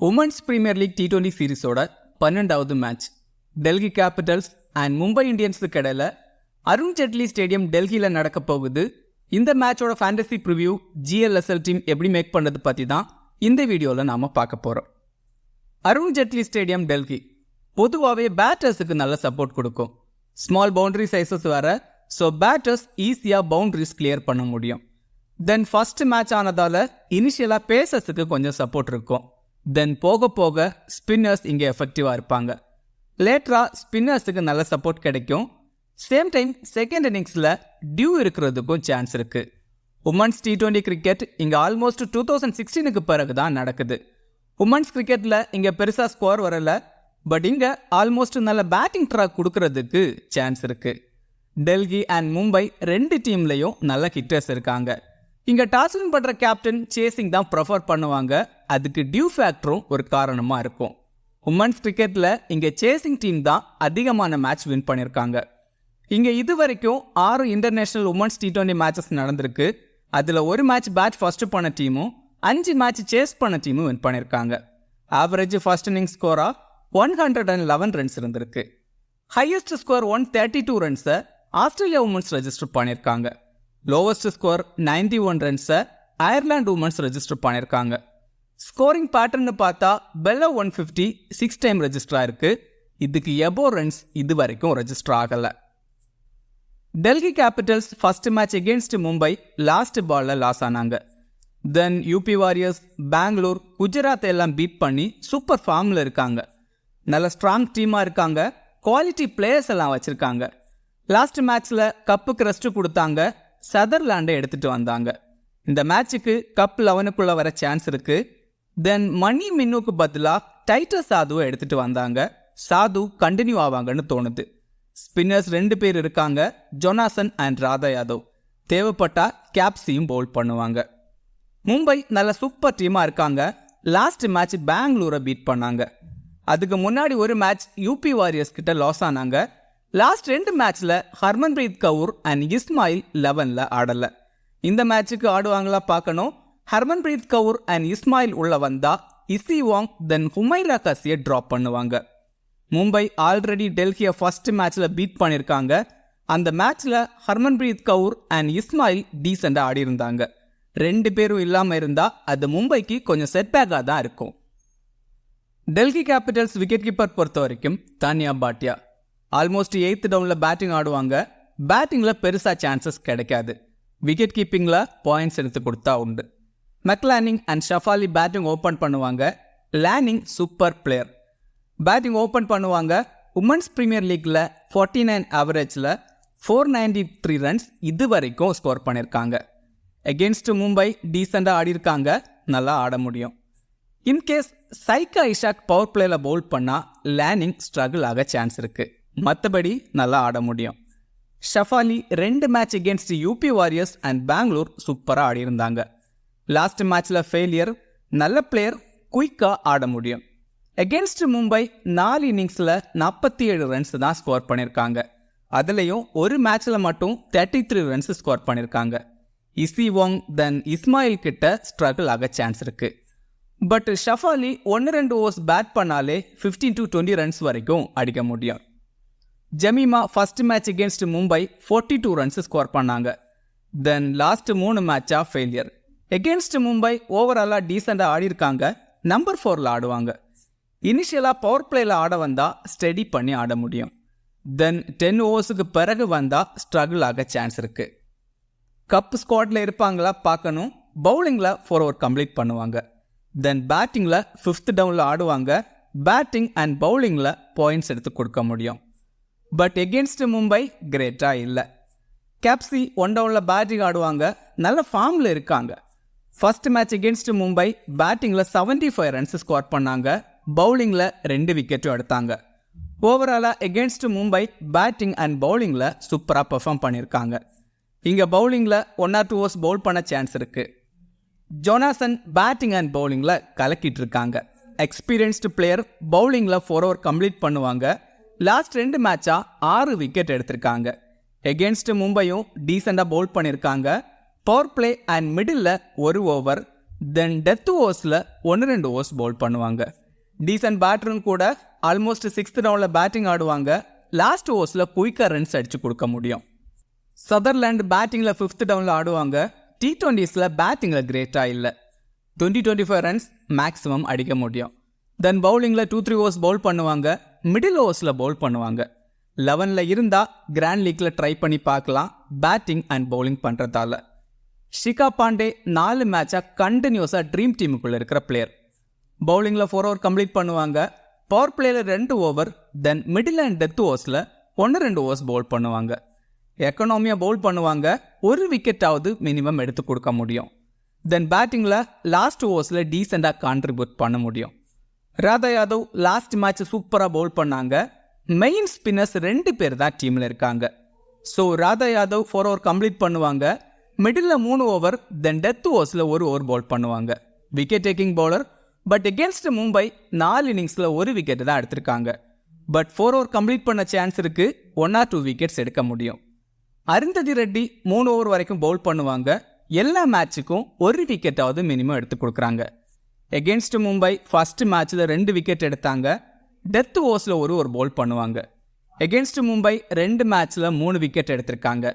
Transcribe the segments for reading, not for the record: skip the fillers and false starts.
Women's premier league T20 சீரிஸோட 12வது match Delhi capitals and Mumbai இந்தியன்ஸுக்கு இடையில அருண் ஜெட்லி ஸ்டேடியம் டெல்லியில் நடக்க போகுது. இந்த மேட்சோட ஃபேண்டசி ப்ரிவியூ GLSL டீம் எப்படி மேக் பண்ணுறது பற்றி தான் இந்த வீடியோவில் நாம் பார்க்க போகிறோம். அருண் ஜெட்லி ஸ்டேடியம் டெல்லி பொதுவாகவே பேட்டர்ஸுக்கு நல்ல சப்போர்ட் கொடுக்கும். ஸ்மால் பவுண்டரி சைஸஸ் வேற, ஸோ பேட்டர்ஸ் ஈஸியாக பவுண்டரிஸ் கிளியர் பண்ண முடியும். தென் ஃபர்ஸ்ட் மேட்ச் ஆனதால் இனிஷியலாக பேசர்ஸுக்கு கொஞ்சம் சப்போர்ட் இருக்கும். தென் போக போக ஸ்பின்னர்ஸ் இங்கே எஃபெக்டிவாக இருப்பாங்க. லேட்டராக ஸ்பின்னர்ஸுக்கு நல்ல சப்போர்ட் கிடைக்கும். சேம் டைம் செகண்ட் இன்னிங்ஸில் டியூ இருக்கிறதுக்கும் சான்ஸ் இருக்குது. உமன்ஸ் T20 கிரிக்கெட் இங்கே ஆல்மோஸ்ட் 2016க்கு பிறகு தான் நடக்குது. உமன்ஸ் கிரிக்கெட்டில் இங்கே பெருசாக ஸ்கோர் வரலை, பட் இங்கே ஆல்மோஸ்ட் நல்ல பேட்டிங் ட்ராக் கொடுக்கறதுக்கு சான்ஸ் இருக்குது. டெல்லி அண்ட் மும்பை ரெண்டு டீம்லேயும் நல்ல ஹிட்டர்ஸ் இருக்காங்க. இங்கே டாஸ் வின் பண்ணுற கேப்டன் சேசிங் தான் ப்ரிஃபர் பண்ணுவாங்க. அதுக்கு டியூ ஃபேக்டரும் ஒரு காரணமாக இருக்கும். உமன்ஸ் கிரிக்கெட்டில் இங்கே சேசிங் டீம் தான் அதிகமான மேட்ச் வின் பண்ணியிருக்காங்க. இங்கே இது வரைக்கும் 6 இன்டர்நேஷ்னல் உமன்ஸ் T20 மேட்சஸ் நடந்திருக்கு. அதில் ஒரு மேட்ச் பேட் ஃபர்ஸ்ட் பண்ண டீமும் 5 மேட்ச் சேஸ் பண்ண டீமும் வின் பண்ணியிருக்காங்க. ஆவரேஜ் ஃபர்ஸ்ட் இன்னிங் ஸ்கோராக 111 ரன்ஸ் இருந்திருக்கு. ஹையஸ்ட் ஸ்கோர் 132 ரன்ஸை ஆஸ்திரேலியா உமன்ஸ் ரெஜிஸ்டர் பண்ணியிருக்காங்க. லோவஸ்ட் ஸ்கோர் 91 ரன்ஸை அயர்லாந்து உமன்ஸ் ரெஜிஸ்டர் பண்ணியிருக்காங்க. ஸ்கோரிங் பேட்டர்னு பார்த்தா பெல்லா 150 6 டைம் ரெஜிஸ்டர் ஆயிருக்கு. இதுக்கு எபோ ரன்ஸ் இது வரைக்கும் ரெஜிஸ்டர் ஆகலை. Delhi capitals first match against Mumbai last பாலில் லாஸ் ஆனாங்க. Then UP warriors, Bangalore, Gujarat எல்லாம் பீட் பண்ணி சூப்பர் ஃபார்மில் இருக்காங்க. நல்ல ஸ்ட்ராங் டீமாக இருக்காங்க. குவாலிட்டி பிளேயர்ஸ் எல்லாம் வச்சுருக்காங்க. லாஸ்ட் மேட்ச்சில் கப்புக்கு ரெஸ்ட் கொடுத்தாங்க. சதர்லாண்டை எடுத்துகிட்டு வந்தாங்க. இந்த மேட்சுக்கு கப் 11க்குள்ளே வர சான்ஸ் இருக்குது. தென் மணி மின்னுக்கு பதிலாக டைட்டர் சாதுவை எடுத்துகிட்டு வந்தாங்க. சாது கண்டினியூ ஆவாங்கன்னு தோணுது. ஸ்பின்னர்ஸ் 2 பேர் இருக்காங்க, ஜொனாசன் அண்ட் ராதா யாதவ். தேவைப்பட்டா கேப்ஸையும் பவுல் பண்ணுவாங்க. மும்பை நல்ல சூப்பர் டீமாக இருக்காங்க. லாஸ்ட் மேட்ச் பெங்களூரை பீட் பண்ணாங்க. அதுக்கு முன்னாடி ஒரு மேட்ச் யூபி வாரியர்ஸ் கிட்ட லாஸ் ஆனாங்க. லாஸ்ட் 2 மேட்ச்சில் ஹர்மன்பிரீத் கவுர் அண்ட் இஸ்மாயில் 11ல் ஆடலை. இந்த மேட்சுக்கு ஆடுவாங்களா பார்க்கணும். ஹர்மன்பிரீத் கவுர் அண்ட் இஸ்மாயில் உள்ள வந்தா இசி வாங் தென் ஹுமைரா கசியை ட்ராப் பண்ணுவாங்க. மும்பை ஆல்ரெடி டெல்லியை ஃபர்ஸ்ட் மேட்ச்சில் பீட் பண்ணியிருக்காங்க. அந்த மேட்ச்சில் ஹர்மன்பிரீத் கவுர் அண்ட் இஸ்மாயில் டீசெண்டாக ஆடி இருந்தாங்க. 2 பேரும் இல்லாமல் இருந்தால் அது மும்பைக்கு கொஞ்சம் செட்பேக்காக தான் இருக்கும். டெல்லி கேபிட்டல்ஸ் விக்கெட் கீப்பர் பொறுத்த வரைக்கும் தானியா பாட்டியா ஆல்மோஸ்ட் 8th டவுனில் பேட்டிங் ஆடுவாங்க. பேட்டிங்கில் பெருசாக சான்சஸ் கிடைக்காது. விக்கெட் கீப்பிங்கில் பாயிண்ட்ஸ் எடுத்து கொடுத்தா உண்டு. Meg Lanning and Shafali batting open பண்ணுவாங்க. Lanning super player. Batting open பண்ணுவாங்க. உமன்ஸ் பிரீமியர் லீக்கில் 49 ஆவரேஜில் 493 ரன்ஸ் இது வரைக்கும் ஸ்கோர் பண்ணியிருக்காங்க. எகெயின்ஸ்ட் மும்பை டீசெண்டாக ஆடிருக்காங்க. நல்லா ஆட முடியும். இன்கேஸ் சைக்கா இஷாக் பவர் பிளேயில் பவுல் பண்ணால் லேனிங் ஸ்ட்ரகிள் ஆக சான்ஸ் இருக்குது. மற்றபடி நல்லா ஆட முடியும். Shafali 2 match against UP Warriors and Bangalore சூப்பராக ஆடியிருந்தாங்க. லாஸ்ட் மேட்ச்சில் ஃபெயிலியர். நல்ல பிளேயர், குயிக்காக ஆட முடியும். எகெயின்ஸ்ட் மும்பை 4 இன்னிங்ஸில் 47 ரன்ஸ் தான் ஸ்கோர் பண்ணியிருக்காங்க. அதுலேயும் ஒரு மேட்ச்சில் மட்டும் 33 ரன்ஸ் ஸ்கோர் பண்ணியிருக்காங்க. இசி வாங் தென் இஸ்மாயில் கிட்ட ஸ்ட்ரகிள் ஆக சான்ஸ் இருக்குது. பட் ஷஃபாலி 1-2 ஓவர்ஸ் பேட் பண்ணாலே 15 to 20 ரன்ஸ் வரைக்கும் அடிக்க முடியும். Jemimah first match against Mumbai 42 runs score பண்ணாங்க. தென் லாஸ்ட் 3 மேட்சாக ஃபெயிலியர். எகெயின்ஸ்ட் மும்பை ஓவராலாக டீசெண்டாக ஆடிருக்காங்க. நம்பர் 4ல் ஆடுவாங்க. இனிஷியலாக பவர் பிளேயில் ஆட வந்தால் ஸ்டெடி பண்ணி ஆட முடியும். தென் 10 ஓவர்ஸுக்கு பிறகு வந்தால் ஸ்ட்ரகிள் ஆக சான்ஸ் இருக்குது. கப் ஸ்குவாடில் இருப்பாங்களா பார்க்கணும். பவுலிங்கில் 4 ஓவர் கம்ப்ளீட் பண்ணுவாங்க. தென் பேட்டிங்கில் 5th டவுனில் ஆடுவாங்க. பேட்டிங் அண்ட் பவுலிங்கில் பாயிண்ட்ஸ் எடுத்து கொடுக்க முடியும். பட் எகெயின்ஸ்ட் மும்பை கிரேட்டாக இல்லை. கேப்சி 1 டவுனில் பேட்டிங் ஆடுவாங்க. நல்ல ஃபார்மில் இருக்காங்க. ஃபர்ஸ்ட் மேட்ச் எகெயின்ஸ்ட் மும்பை பேட்டிங்கில் 75 ரன்ஸ் ஸ்கோர் பண்ணாங்க. பவுலிங்கில் 2 விக்கெட்டும் எடுத்தாங்க. ஓவராலாக எகெயின்ஸ்ட் மும்பை பேட்டிங் அண்ட் பவுலிங்கில் சூப்பராக பெர்ஃபார்ம் பண்ணியிருக்காங்க. இங்கே பவுலிங்கில் 1 or 2 ஓவர்ஸ் பவுல் பண்ண சான்ஸ் இருக்குது. ஜொனாசன் பேட்டிங் அண்ட் பவுலிங்கில் கலக்கிட்டு இருக்காங்க. Experienced player. பவுலிங்கில் 4 ஓவர் கம்ப்ளீட் பண்ணுவாங்க. லாஸ்ட் 2 மேட்சாக 6 விக்கெட் எடுத்திருக்காங்க. எகெயின்ஸ்ட் மும்பையும் டீசெண்டாக பவுல் பண்ணியிருக்காங்க. Power play and middle 1 over. Then death ஓவர்ஸில் 1-2 ஓவர்ஸ் பவுல் பண்ணுவாங்க. டீசன்ட் பேட்டரும் கூட ஆல்மோஸ்ட் 6th ரவுண்டில் பேட்டிங் ஆடுவாங்க. லாஸ்ட் ஓவர்ஸில் குயிக்காக ரன்ஸ் அடித்து கொடுக்க முடியும். சதர்லேண்ட் பேட்டிங்கில் 5th டவுனில் ஆடுவாங்க. T20ஸில் பேட்டிங்கில் கிரேட்டாக இல்லை. 20-25 ரன்ஸ் மேக்ஸிமம் அடிக்க முடியும். தென் பவுலிங்கில் 2-3 ஓவர்ஸ் பவுல் பண்ணுவாங்க. மிடில் ஓவர்ஸில் பவுல் பண்ணுவாங்க. 11ல் இருந்தால் கிராண்ட் லீக்கில் ட்ரை பண்ணி பார்க்கலாம் பேட்டிங் அண்ட் பவுலிங் பண்ணுறதால. ஷிகா பாண்டே 4 மேட்சாக கண்டினியூஸாக ட்ரீம் டீமுக்குள்ளே இருக்கிற பிளேயர். பவுலிங்கில் 4 ஓவர் கம்ப்ளீட் பண்ணுவாங்க. பவர் பிளேயில் 2 over, then middle and death ஓவர்ஸில் 1-2 ஓவர்ஸ் பவுல் பண்ணுவாங்க. எக்கனாமியாக பவுல் பண்ணுவாங்க. ஒரு விக்கெட்டாவது மினிமம் எடுத்து கொடுக்க முடியும். தென் பேட்டிங்கில் லாஸ்ட் ஓவர்ஸில் டீசெண்டாக கான்ட்ரிபியூட் பண்ண முடியும். ராதா யாதவ் லாஸ்ட் மேட்ச் சூப்பராக பவுல் பண்ணாங்க. மெயின் ஸ்பின்னர்ஸ் 2 பேர் தான் டீமில் இருக்காங்க. So Radha Yadav 4 over complete பண்ணுவாங்க. மிடில் 3 ஓவர், தென் டெத் ஓவர்ஸில் 1 ஓவர் பவுல் பண்ணுவாங்க. Wicket taking bowler. But against Mumbai 4 இன்னிங்ஸில் 1 விக்கெட் தான் எடுத்திருக்காங்க. பட் 4 ஓவர் கம்ப்ளீட் பண்ண சான்ஸ் இருக்கு. 1 or 2 விக்கெட்ஸ் எடுக்க முடியும். அருந்ததி ரெட்டி 3 ஓவர் வரைக்கும் பவுல் பண்ணுவாங்க. எல்லா மேட்சுக்கும் 1 விக்கெட்டாவது மினிமம் எடுத்து கொடுக்குறாங்க. எகென்ஸ்ட் மும்பை ஃபர்ஸ்ட் மேட்ச்சில் 2 விக்கெட் எடுத்தாங்க. டெத் ஓவர்ஸில் 1 ஓவர் பவுல் பண்ணுவாங்க. எகென்ஸ்ட் மும்பை 2 மேட்ச்சில் 3 விக்கெட் எடுத்திருக்காங்க.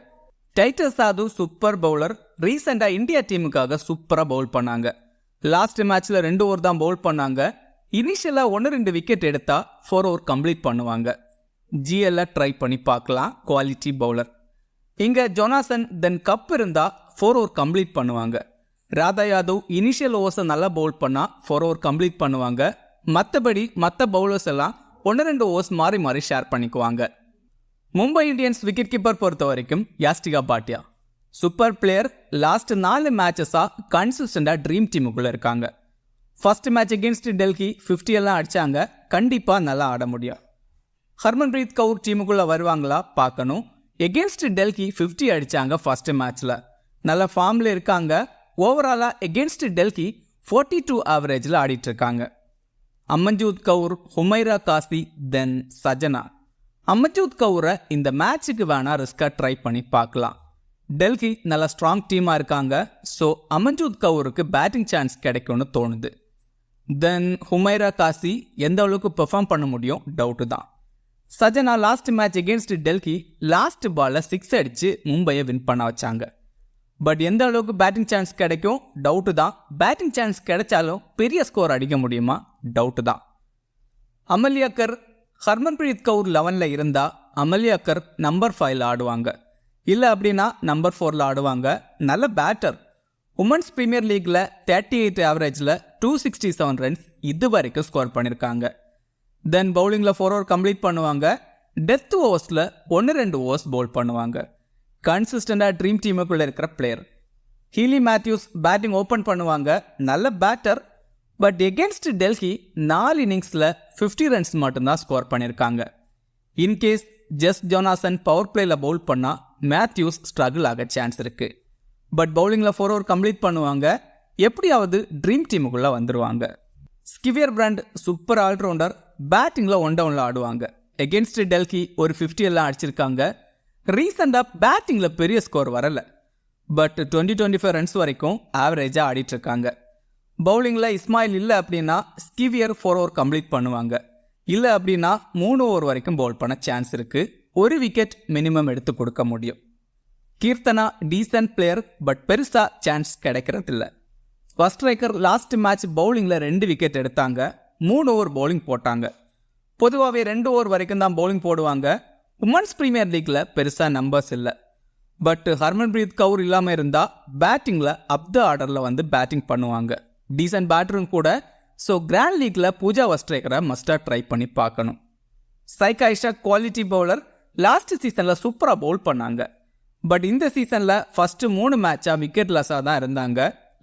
டைட்டஸ் சாது சூப்பர் பவுலர். ரீசெண்டாக இந்தியா டீமுக்காக சூப்பராக பவுல் பண்ணாங்க. லாஸ்ட் மேட்ச்சில் 2 ஓவர் தான் பவுல் பண்ணாங்க. இனிஷியலாக 1-2 விக்கெட் எடுத்தால் 4 ஓவர் கம்ப்ளீட் பண்ணுவாங்க. ஜிஎல்ல ட்ரை பண்ணி பார்க்கலாம் குவாலிட்டி பவுலர். இங்கே ஜொனாசன் தென் கப் இருந்தால் 4 ஓவர் கம்ப்ளீட் பண்ணுவாங்க. ராதா யாதவ் இனிஷியல் ஓவர்ஸை நல்லா பவுல் பண்ணால் 4 ஓவர் கம்ப்ளீட் பண்ணுவாங்க. மற்றபடி மற்ற பவுலர்ஸ் எல்லாம் 1-2 ஓவர்ஸ் மாறி மாறி ஷேர் பண்ணிக்குவாங்க. மும்பை இந்தியன்ஸ் விக்கெட் கீப்பர் பொறுத்த வரைக்கும் யாஸ்டிகா பாட்டியா சூப்பர் பிளேயர். லாஸ்ட் 4 மேட்சஸாக கன்சிஸ்டண்டாக ட்ரீம் டீமுக்குள்ளே இருக்காங்க. ஃபர்ஸ்ட் மேட்ச் எகென்ஸ்ட் டெல்லி 50 எல்லாம் அடித்தாங்க. கண்டிப்பாக நல்லா ஆட முடியும். ஹர்மன்பிரீத் கவுர் டீமுக்குள்ளே வருவாங்களா பார்க்கணும். எகென்ஸ்ட் டெல்லி 50 அடித்தாங்க ஃபர்ஸ்ட் மேட்ச்சில். நல்ல ஃபார்மில் இருக்காங்க. ஓவராலாக எகென்ஸ்ட் டெல்லி 42 ஆவரேஜில் ஆடிட்டு இருக்காங்க. அமன்ஜோத் கவுர், ஹுமைரா காசி, தென் சஜனா. அமன்ஜோத் கவுரை இந்த மேட்சுக்கு வேணா ரிஸ்காக ட்ரை பண்ணி பார்க்கலாம். டெல்லி நல்ல ஸ்ட்ராங் டீமாக இருக்காங்க. ஸோ அமன்ஜோத் கவுருக்கு பேட்டிங் சான்ஸ் கிடைக்கும்னு தோணுது. தென் ஹுமைரா காசி எந்த அளவுக்கு பெர்ஃபார்ம் பண்ண முடியும் டவுட்டு தான். Sajana last match against Delhi last பாலில் 6 அடித்து மும்பையை வின் பண்ண வச்சாங்க. பட் எந்த அளவுக்கு பேட்டிங் சான்ஸ் கிடைக்கும் டவுட்டு தான். பேட்டிங் சான்ஸ் கிடைச்சாலும் பெரிய ஸ்கோர் அடிக்க முடியுமா டவுட்டு தான். அமல்யாக்கர், ஹர்மன்பிரீத் கவுர் 11ல் இருந்தால் அமல்யாக்கர் நம்பர் 5ல் ஆடுவாங்க. இல்லை அப்படின்னா நம்பர் 4ல் ஆடுவாங்க. நல்ல பேட்டர். உமன்ஸ் பிரீமியர் லீக்கில் 38 ஆவரேஜில் 267 ரன்ஸ் இது வரைக்கும் ஸ்கோர் பண்ணியிருக்காங்க. தென் பவுலிங்கில் 4 ஓவர் கம்ப்ளீட் பண்ணுவாங்க. டெத் ஓவர்ஸில் 1-2 ஓவர்ஸ் பவுல் பண்ணுவாங்க. கன்சிஸ்டண்டாக ட்ரீம் டீமுக்குள்ளே இருக்கிற player. Hayley Matthews batting open பண்ணுவாங்க. நல்ல பேட்டர். பட் எகென்ஸ்ட் டெல்லி 4 இன்னிங்ஸில் 50 ரன்ஸ் மட்டும்தான் ஸ்கோர் பண்ணியிருக்காங்க. இன்கேஸ் ஜஸ்ட் ஜொனாசன் பவர் பிளேயில் பவுல் பண்ணால் மேத்யூஸ் ஸ்ட்ரகிள் ஆக சான்ஸ் இருக்குது. பட் பவுலிங்கில் 4 ஓவர் கம்ப்ளீட் பண்ணுவாங்க. எப்படியாவது ட்ரீம் டீமுக்குள்ளே வந்துடுவாங்க. Sciver Brunt super all rounder. பேட்டிங்கில் 1 டவுனில் ஆடுவாங்க. எகென்ஸ்ட் டெல்லி ஒரு 50 எல்லாம் அடிச்சிருக்காங்க. ரீசெண்டாக பேட்டிங்கில் பெரிய ஸ்கோர் வரலை. பட் 20-25 ரன்ஸ் வரைக்கும் ஆவரேஜாக ஆடிட்டுருக்காங்க. பவுலிங்கில் இஸ்மாயில் இல்லை அப்படின்னா ஸ்கிவியர் 4 ஓவர் கம்ப்ளீட் பண்ணுவாங்க. இல்லை அப்படின்னா 3 ஓவர் வரைக்கும் பவுல் பண்ண சான்ஸ் இருக்குது. 1 விக்கெட் மினிமம் எடுத்து கொடுக்க முடியும். Keerthana decent player. பட் பெருசாக சான்ஸ் கிடைக்கிறதில்ல. ஃபர்ஸ்ட் ஸ்ட்ரைக்கர் லாஸ்ட் மேட்ச் பவுலிங்கில் 2 விக்கெட் எடுத்தாங்க. 3 ஓவர் பவுலிங் போட்டாங்க. பொதுவாகவே 2 ஓவர் வரைக்கும் தான் பவுலிங் போடுவாங்க. உமன்ஸ் பிரீமியர் லீக்கில் பெருசாக நம்பர்ஸ் இல்லை. பட் ஹர்மன்பிரீத் கவுர் இல்லாமல் இருந்தால் பேட்டிங்கில் அப் த ஆர்டரில் வந்து பேட்டிங் பண்ணுவாங்க. டீசன்ட் பேட்டரும் கூட. ஸோ கிராண்ட் லீக்கில் பூஜா வஸ்ட்ரேக்கரை மஸ்டாக ட்ரை பண்ணி பார்க்கணும். சைகா ஐஷா குவாலிட்டி பவுலர். லாஸ்ட் சீசனில் சூப்பராக பவுல் பண்ணாங்க. பட் இந்த சீசனில் ஃபஸ்ட்டு 3 மேட்சாக விக்கெட் லெஸ்ஸாக தான் இருந்தாங்க.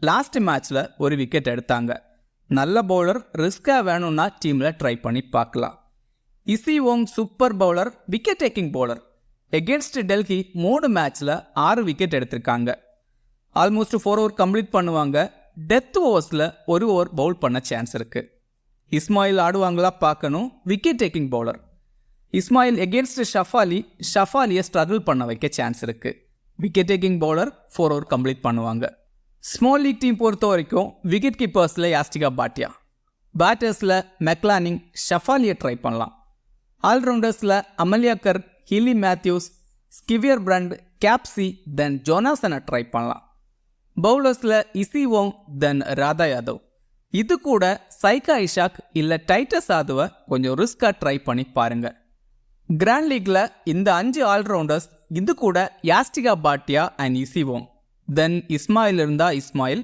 லாஸ்ட் மேட்ச்சில் 1 விக்கெட் எடுத்தாங்க. நல்ல பவுலர். ரிஸ்காக வேணும்னா டீமில் ட்ரை பண்ணி பார்க்கலாம். Issy Wong super bowler, wicket taking bowler. Against Delhi 3 மேட்ச்சில் 6 விக்கெட் எடுத்திருக்காங்க. ஆல்மோஸ்ட் 4 ஓவர் கம்ப்ளீட் பண்ணுவாங்க. டெத் ஓவர்ஸில் 1 ஓவர் பவுல் பண்ண சான்ஸ் இருக்குது. இஸ்மாயில் ஆடுவாங்களா பார்க்கணும். Wicket taking bowler. Ismail against ஷஃபாலியை ஸ்ட்ரகிள் பண்ண வைக்க சான்ஸ் இருக்குது. Wicket taking bowler. 4 over complete பண்ணுவாங்க. ஸ்மால் லீக் டீம் பொறுத்த வரைக்கும் விக்கெட் கீப்பர்ஸில் யாஸ்டிகா பாட்டியா, பேட்டர்ஸில் மெக்லானிங், ஷஃபாலியை ட்ரை பண்ணலாம். ஆல்ரவுண்டர்ஸில் அமலியாக்கர், ஹிலி மேத்யூஸ், ஸ்கிவியர் பிரண்ட், கேப்சி, தென் ஜோனாசனை ட்ரை பண்ணலாம். பவுலர்ஸில் இசிவோங், தென் ராதா யாதவ். இது கூட சைகா இஷாக் இல்லை டைட்டஸ் யாதவை கொஞ்சம் ரிஸ்காக ட்ரை பண்ணி பாருங்க. கிராண்ட் லீக்ல இந்த 5 ஆல்ரவுண்டர்ஸ், இது கூட யாஸ்டிகா பாட்டியா அண்ட் இசிவோங், தென் இஸ்மாயில் இருந்தா இஸ்மாயில்,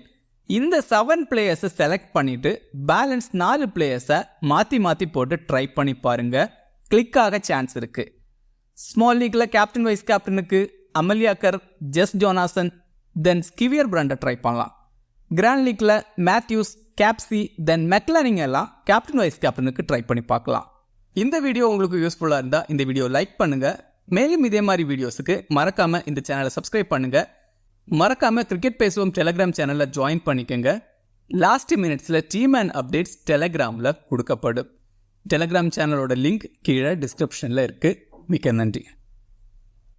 இந்த 7 பிளேயர்ஸை செலக்ட் பண்ணிட்டு பேலன்ஸ் 4 பிளேயர்ஸை மாற்றி போட்டு ட்ரை பண்ணி பாருங்க. கிளிக்காக சான்ஸ் இருக்கு. ஸ்மால் லீக்ல கேப்டன் வைஸ் கேப்டனுக்கு அமலியாக்கர், ஜஸ் ஜோனாசன், தென் ஸ்கிவியர் பிரண்டை ட்ரை பண்ணலாம். கிராண்ட் லீக்ல மேத்யூஸ், கேப்சி, தென் மெக்லானிங் எல்லாம் கேப்டன் வைஸ் கேப்டனுக்கு ட்ரை பண்ணி பார்க்கலாம். இந்த வீடியோ உங்களுக்கு யூஸ்ஃபுல்லாக இருந்தால் இந்த வீடியோ லைக் பண்ணுங்க. மேலும் இதே மாதிரி வீடியோஸுக்கு மறக்காம இந்த சேனலை சப்ஸ்கிரைப் பண்ணுங்க. மறக்காம கிரிக்கெட் பேசுவோம் டெலிகிராம் சேனலில் ஜாயின் பண்ணிக்கோங்க. லாஸ்ட் மினிட்ஸில் டீம் அண்ட் அப்டேட்ஸ் டெலிகிராமில் கொடுக்கப்படும். டெலிகிராம் சேனலோட லிங்க் கீழே டிஸ்கிரிப்ஷனில் இருக்குது. மிக்க நன்றி.